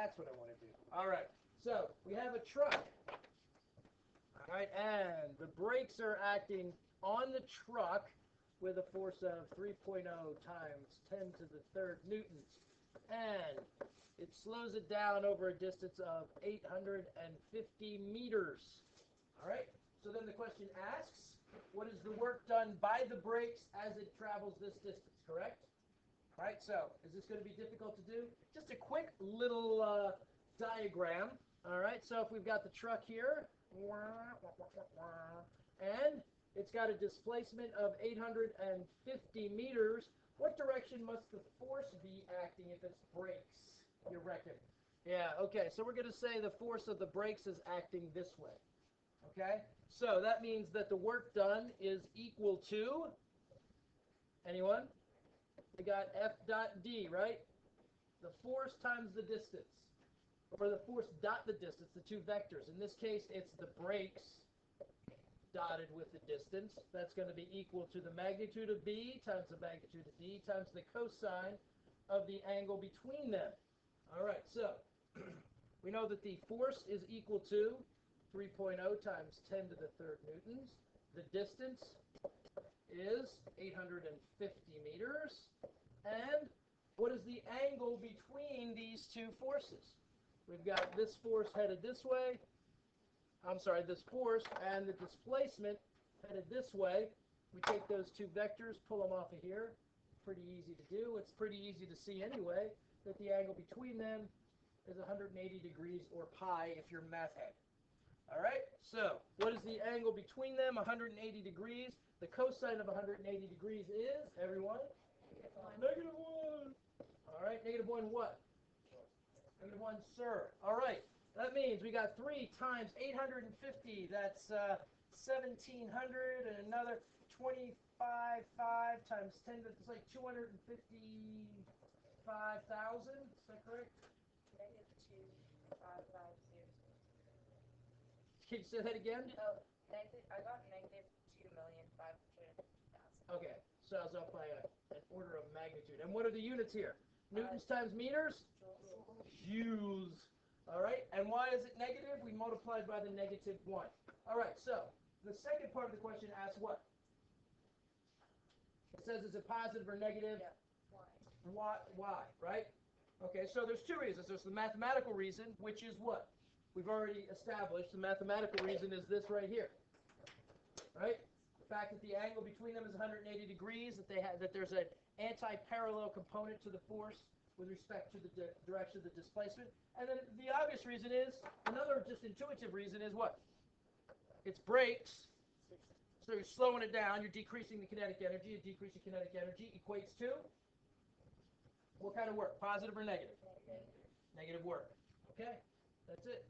That's what I want to do. All right. So we have a truck. All right, and the brakes are acting on the truck with a force of 3.0 times 10 to the third newtons. And it slows it down over a distance of 850 meters. All right, so then the question asks, what is the work done by the brakes as it travels this distance, correct? All right, so is this going to be difficult to do? Just a quick little diagram. All right, so if we've got the truck here, and it's got a displacement of 850 meters, what direction must the force be acting if it's brakes, you reckon? Yeah, okay, so we're going to say the force of the brakes is acting this way. Okay, so that means that the work done is equal to, anyone? We got F dot D, right? The force times the distance, or the force dot the distance, the two vectors. In this case, it's the brakes dotted with the distance. That's going to be equal to the magnitude of B times the magnitude of D times the cosine of the angle between them. All right, so we know that the force is equal to 3.0 times 10 to the third newtons. The distance is 850 meters. And what is the angle between these two forces? We've got this force headed this way. This force and the displacement headed this way. We take those two vectors, pull them off of here. Pretty easy to do. It's pretty easy to see anyway that the angle between them is 180 degrees, or pi if you're math head. All right, so what is the angle between them? 180 degrees. The cosine of 180 degrees is, everyone? -1. All right, -1 what? -1, sir. All right, that means we got 3 times 850. That's 1,700, and another 25 times 10. That's like 255,000. Is that correct? -2,550. Can you say that again? Oh, I got -2,500,000. Okay, so I was up by an order of magnitude. And what are the units here? Newtons times meters? Joules. All right, and why is it negative? We multiplied by the -1. All right, so the second part of the question asks what? It says, is it positive or negative? Yeah. Why, right? Okay, so there's two reasons. There's the mathematical reason, which is what? We've already established the mathematical reason is this right here, right? The fact that the angle between them is 180 degrees, that there's an anti-parallel component to the force with respect to the direction of the displacement. And then the obvious reason is, another just intuitive reason is what? It's brakes. So you're slowing it down, you're decreasing the kinetic energy. A decrease in kinetic energy equates to what kind of work? Positive or negative? Negative. Negative work. Okay, that's it.